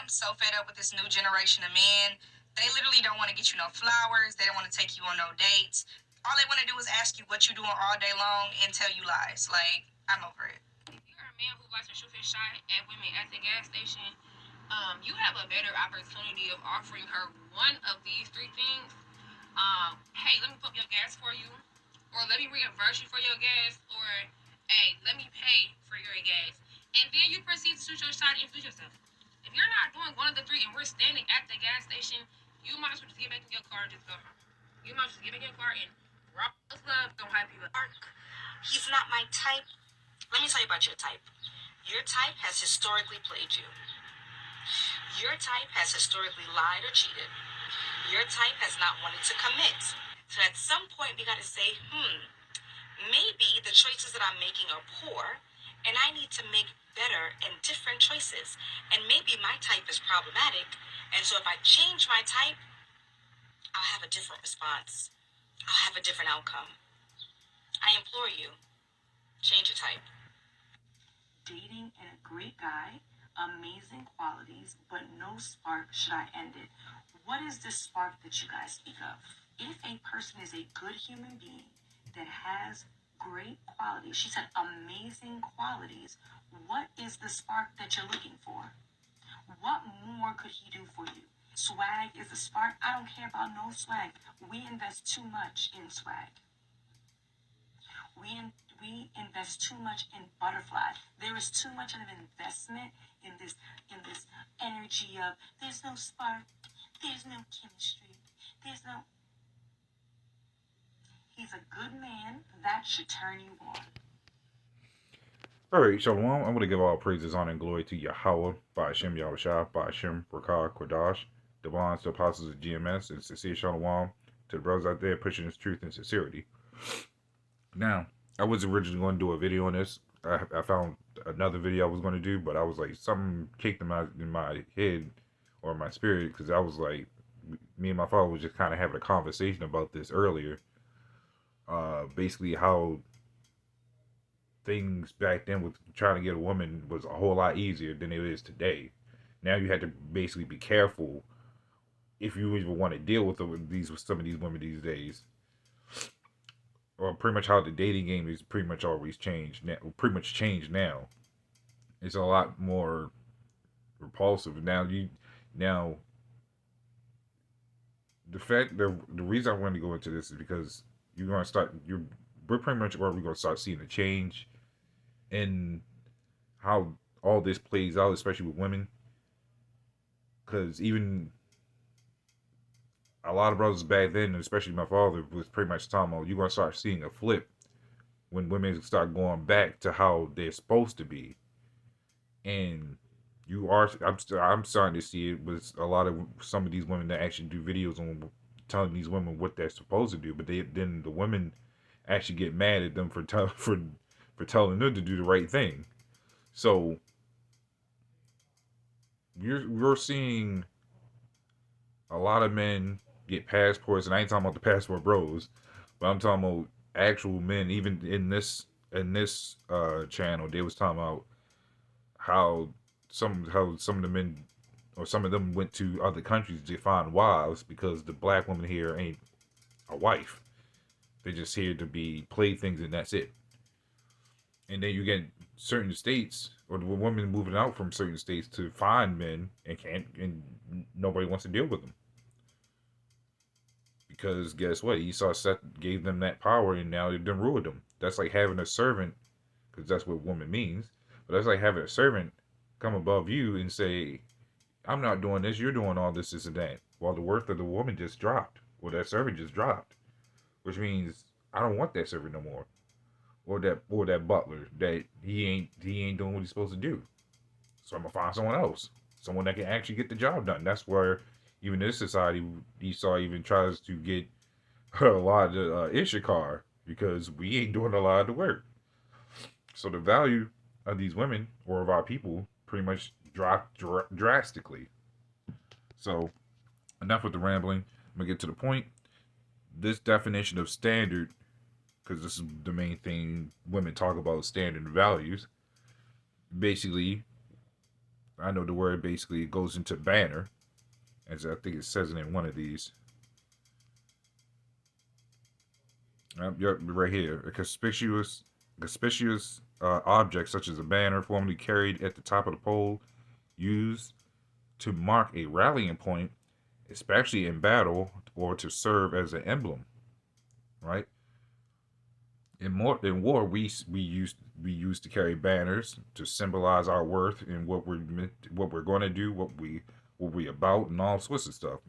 am so fed up with this new generation of men. They literally don't want to get you no flowers. They don't want to take you on no dates. All they want to do is ask you what you're doing all day long and tell you lies. Like, I'm over it. If you're a man who likes to shoot his shot at women at the gas station, you have a better opportunity of offering her one of these three things. Hey, let me pump your gas for you, or let me reimburse you for your gas, or hey, let me pay for your gas. And then you proceed to shoot your shot and introduce yourself. If you're not doing one of the three and we're standing at the gas station, you might as well just get back in your car and just go home. You might as well just get back in your car and rock the club, don't hype you up. He's not my type. Let me tell you about your type. Your type has historically played you. Your type has historically lied or cheated. Your type has not wanted to commit. So at some point we gotta say, maybe the choices that I'm making are poor, and I need to make better and different choices. And maybe my type is problematic, and so if I change my type, I'll have a different response. I'll have a different outcome. I implore you, change your type. Dating a great guy, amazing qualities, but no spark, should I end it? What is the spark that you guys speak of? If a person is a good human being that has great qualities, she said amazing qualities, what is the spark that you're looking for? What more could he do for you? Swag is the spark. I don't care about no swag. We invest too much in swag. We invest too much in butterfly. There is too much of an investment in this energy of there's no spark, there's no chemistry, there's no. He's a good man. That should turn you on. Alright, Shalom. I'm going to give all praises, honor, and glory to Yahawah, Bahashem, Yahushua, Bahashem, Rakah, Kodash, Devons, the apostles of GMS, and sincere Shalom to the brothers out there pushing this truth and sincerity. Now, I was originally going to do a video on this. I found another video I was going to do, but I was like, something kicked in my head or my spirit, because I was like, me and my father was just kind of having a conversation about this earlier. Basically how things back then with trying to get a woman was a whole lot easier than it is today. Now you had to basically be careful if you even want to deal with some of these women these days. Or pretty much how the dating game is pretty much always changed now. Pretty much changed now. It's a lot more repulsive now. The reason I wanted to go into this is because we're pretty much where we're going to start seeing a change in how all this plays out, especially with women. Because even a lot of brothers back then, especially my father, was pretty much talking about you're going to start seeing a flip when women start going back to how they're supposed to be. And I'm starting to see it with a lot of some of these women that actually do videos on telling these women what they're supposed to do, but then the women actually get mad at them for telling them to do the right thing. So you're seeing a lot of men get passports, and I ain't talking about the passport bros, but I'm talking about actual men. Even in this channel, they was talking about how some of the men or some of them went to other countries to find wives because the black woman here ain't a wife. They're just here to be playthings, and that's it. And then you get certain states, or the women moving out from certain states to find men and nobody wants to deal with them. Because guess what? Esau gave them that power, and now they've done ruined them. That's like having a servant, because that's what woman means. But that's like having a servant come above you and say, I'm not doing this, you're doing all this and that. While the worth of the woman just dropped, or that servant just dropped. Which means I don't want that servant no more. Or that butler, that he ain't doing what he's supposed to do. So I'm gonna find someone else. Someone that can actually get the job done. That's where even in this society, Esau even tries to get a lot of Issachar, because we ain't doing a lot of the work. So the value of these women, or of our people, pretty much dropped drastically. So enough with the rambling. I'm gonna get to the point. This definition of standard, because this is the main thing women talk about, standard values. Basically, I know the word basically goes into banner, as I think it says it in one of these. Yep, right here. A conspicuous object such as a banner formerly carried at the top of the pole, used to mark a rallying point, especially in battle, or to serve as an emblem. Right. In war, we used to carry banners to symbolize our worth and what we're going to do, what we about, and all sorts of stuff.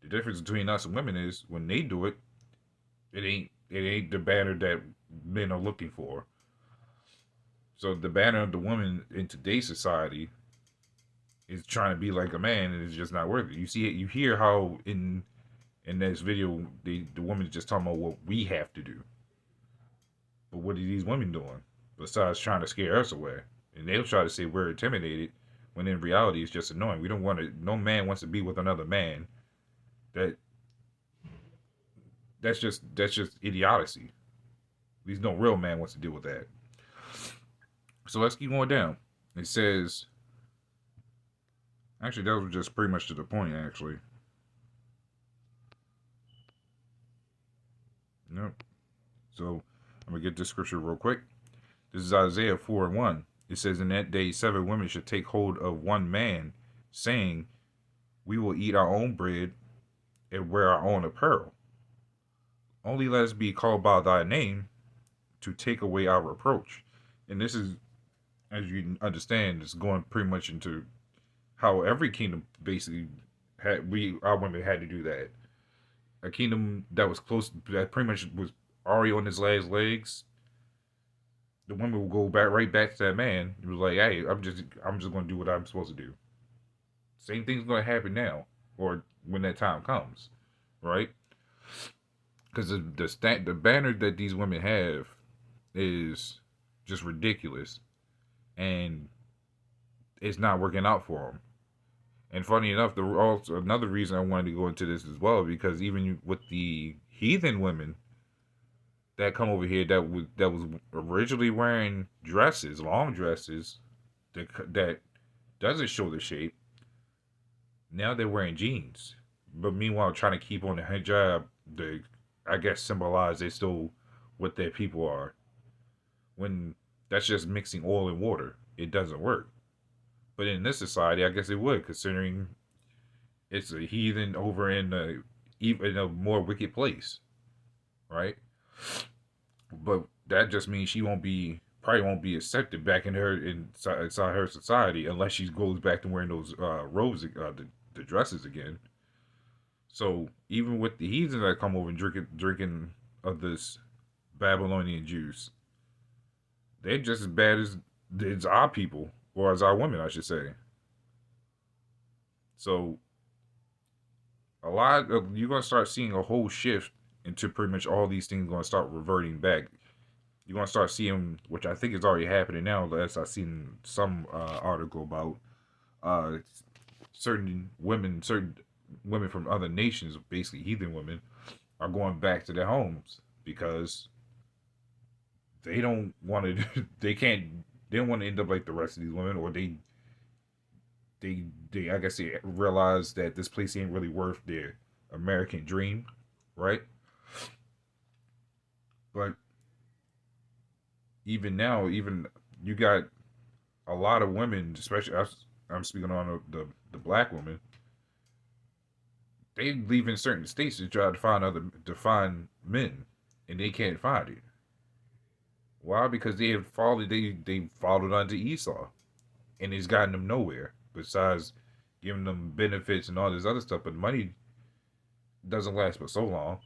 The difference between us and women is when they do it, it ain't the banner that men are looking for. So the banner of the woman in today's society is trying to be like a man, and it's just not worth it. You see it. You hear how in this video, the woman is just talking about what we have to do. But what are these women doing besides trying to scare us away? And they'll try to say we're intimidated, when in reality it's just annoying. We don't want to. No man wants to be with another man. That that's just idiocy. At least no real man wants to deal with that. So let's keep going down. It says, actually, that was just pretty much to the point. Actually, nope. So I'm gonna get this scripture real quick. This is Isaiah 4:1. It says, "In that day, 7 women should take hold of one man, saying, we will eat our own bread and wear our own apparel. Only let us be called by thy name to take away our reproach." And this is, as you understand, is going pretty much into how every kingdom basically had our women had to do that. A kingdom that was close, that pretty much was already on his last legs. The woman will go right back to that man. It was like, hey, I'm just gonna do what I'm supposed to do. Same thing's gonna happen now, or when that time comes, right? Because the banner that these women have is just ridiculous, and it's not working out for them. And funny enough, also another reason I wanted to go into this as well, because even with the heathen women that come over here that was originally wearing dresses, long dresses, that doesn't show the shape. Now they're wearing jeans, but meanwhile trying to keep on the hijab. They, I guess, symbolize they still what their people are. When that's just mixing oil and water, it doesn't work. But in this society, I guess it would, considering it's a heathen over in a more wicked place, right? But that just means she probably won't be accepted back inside her society unless she goes back to wearing those robes, the dresses again. So even with the heathens that come over and drinking of this Babylonian juice, they're just as bad as our people, or as our women, I should say. So you're gonna start seeing a whole shift into pretty much all these things going to start reverting back. You're gonna start seeing, which I think is already happening now. As I've seen some article about uh, certain women from other nations, basically heathen women, are going back to their homes because they don't want to. They don't want to end up like the rest of these women, or they I guess they realize that this place ain't really worth their American dream, right? But even now, even you got a lot of women, especially I'm speaking on the black women. They leave in certain states to try to find men, and they can't find it. Why? Because they followed onto Esau, and it's gotten them nowhere. Besides giving them benefits and all this other stuff, but money doesn't last but so long.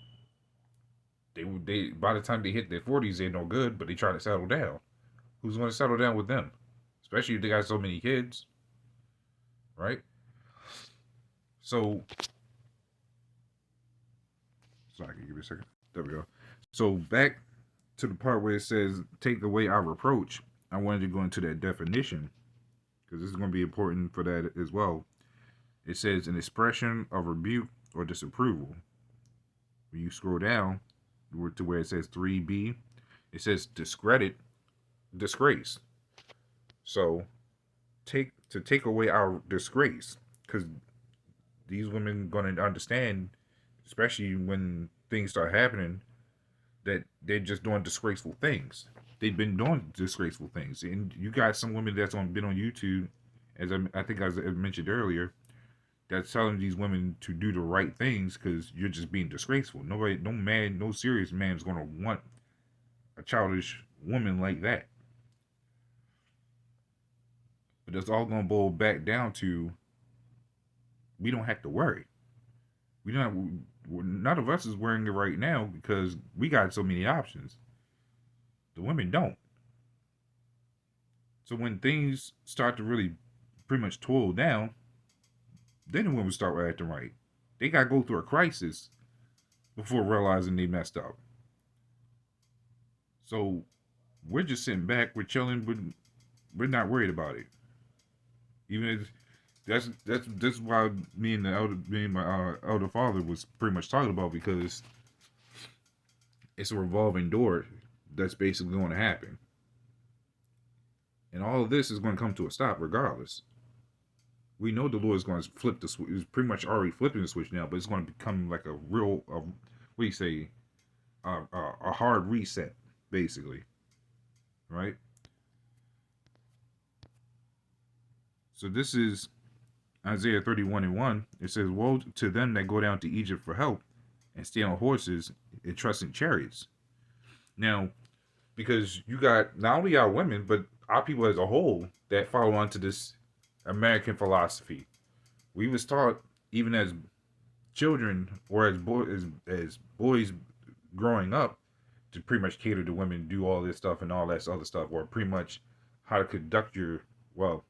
They by the time they hit their 40s, they're no good, but they try to settle down. Who's going to settle down with them? Especially if they got so many kids, right? So, sorry, give me a second. There we go. So back to the part where it says take away our reproach. I wanted to go into that definition because this is going to be important for that as well. It says an expression of rebuke or disapproval. When you scroll down to where it says 3b, it says discredit, disgrace. So take to take away our disgrace, because these women gonna understand, especially when things start happening, that they're just doing disgraceful things. They've been doing disgraceful things, and you got some women that's been on YouTube, as I think as I mentioned earlier, that's telling these women to do the right things because you're just being disgraceful. Nobody, no man, no serious man is gonna want a childish woman like that. But it's all gonna boil back down to we don't have to worry. We don't. None of us is wearing it right now because we got so many options. The women don't. So when things start to really pretty much toil down, then the women start acting right. They gotta go through a crisis before realizing they messed up. So we're just sitting back, we're chilling, but we're not worried about it. Even if that's why me and my elder father was pretty much talking about, because it's a revolving door that's basically going to happen, and all of this is going to come to a stop regardless. We know the Lord is going to flip the switch. It's pretty much already flipping the switch now, but it's going to become like a real, what do you say, a hard reset, basically, right? So this is Isaiah 31:1. It says, "Woe to them that go down to Egypt for help, and stay on horses and trust in chariots." Now, because you got not only our women, but our people as a whole that follow on to this American philosophy. We was taught even as children or as boys growing up to pretty much cater to women, do all this stuff and all that other stuff, or pretty much how to conduct your well.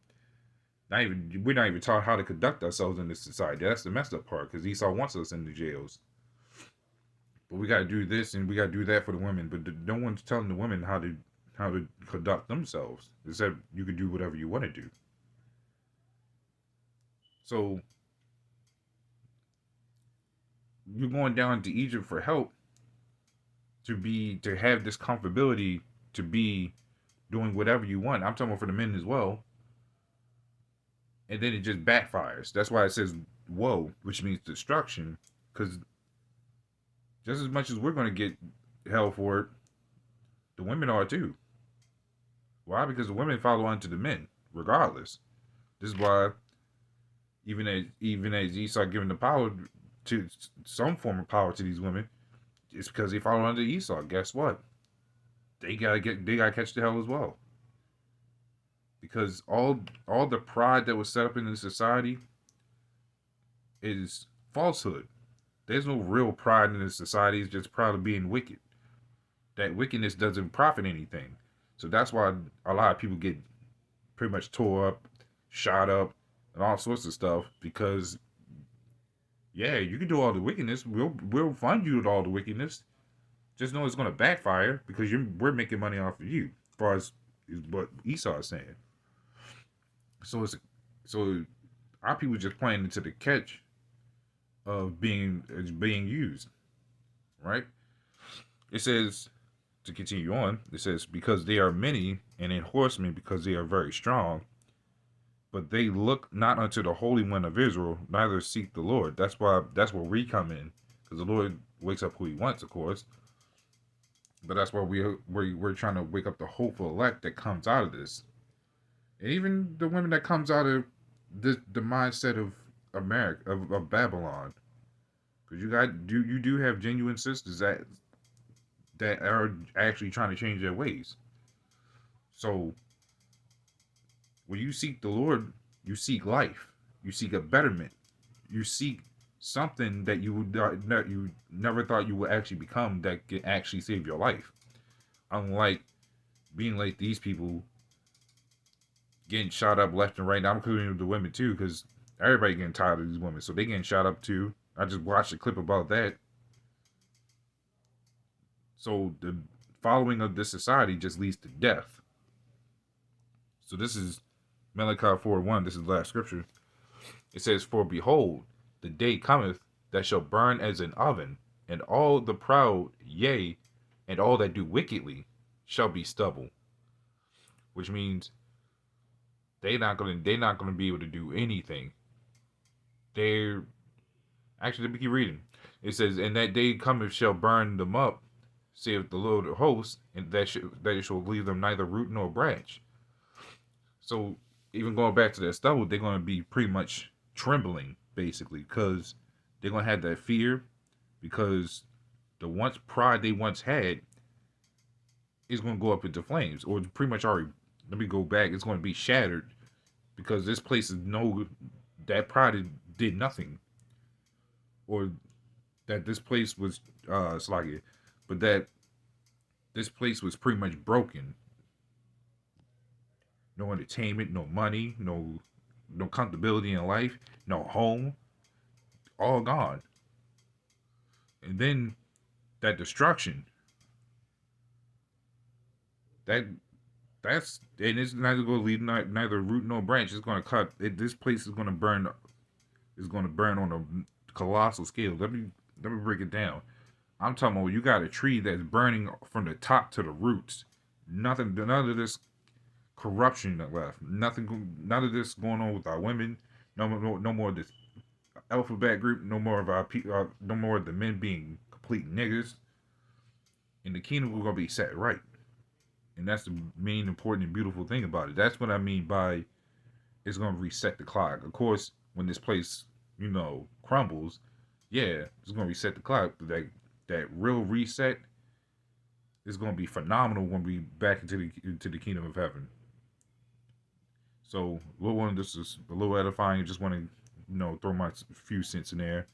Not even we're not even taught how to conduct ourselves in this society. That's the messed up part because Esau wants us in the jails. But we got to do this and we got to do that for the women. But no one's telling the women how to conduct themselves. Except you can do whatever you want to do. So you're going down to Egypt for help to have this comfortability to be doing whatever you want. I'm talking about for the men as well. And then it just backfires. That's why it says woe, which means destruction. Because just as much as we're going to get hell for it, the women are too. Why? Because the women follow on to the men, regardless. This is why even as Esau giving the power to some form of power to these women, it's because they follow under Esau. Guess what? They gotta catch the hell as well. Because all the pride that was set up in the society is falsehood. There's no real pride in this society. It's just proud of being wicked. That wickedness doesn't profit anything. So that's why a lot of people get pretty much tore up, shot up, and all sorts of stuff. Because yeah, you can do all the wickedness. We'll fund you with all the wickedness. Just know it's going to backfire because we're making money off of you. As far as what Esau is saying. So our people just playing into the catch of being used, right? It says to continue on. It says because they are many, and in horsemen because they are very strong, but they look not unto the Holy One of Israel, neither seek the Lord. That's where we come in, because the Lord wakes up who He wants, of course. But that's why we're trying to wake up the hopeful elect that comes out of this, and even the women that comes out of the mindset of America of Babylon, because you do have genuine sisters that are actually trying to change their ways. So when you seek the Lord, you seek life, you seek a betterment, you seek something that you never thought you would actually become that can actually save your life. Unlike being like these people getting shot up left and right. Now I'm including the women too, because everybody getting tired of these women, so they getting shot up too. I just watched a clip about that. So the following of this society just leads to death. So this is Malachi 4:1. This is the last scripture. It says, "For behold, the day cometh that shall burn as an oven, and all the proud, yea, and all that do wickedly shall be stubble." Which means they're not gonna be able to do anything. They're actually, let me keep reading. It says, "And that day cometh shall burn them up, saith the Lord of hosts, and that it shall leave them neither root nor branch." So even going back to that stubble, they're gonna be pretty much trembling basically because they're gonna have that fear because the once pride they once had is gonna go up into flames, or pretty much already. Let me go back. It's gonna be shattered because this place is no that pride did nothing, or that this place was sluggy, but that this place was pretty much broken. No entertainment, no money, no comfortability in life, no home, all gone. And then that destruction, that and it's neither going to leave neither root nor branch. It's going to cut. This place is going to burn. Is going to burn on a colossal scale. Let me break it down. I'm talking about you got a tree that's burning from the top to the roots. Nothing. None of this corruption left. Nothing. None of this going on with our women. No more of this alphabet group. No more of our people. No more of the men being complete niggas. And the kingdom will gonna be set right. And that's the main important and beautiful thing about it. That's what I mean by it's gonna reset the clock. Of course, when this place, crumbles, yeah, it's gonna reset the clock. But that real reset is gonna be phenomenal when we back into the kingdom of heaven. So, a little one, this is a little edifying. Just want to, throw my few cents in there.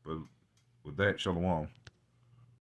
But with that, shalom.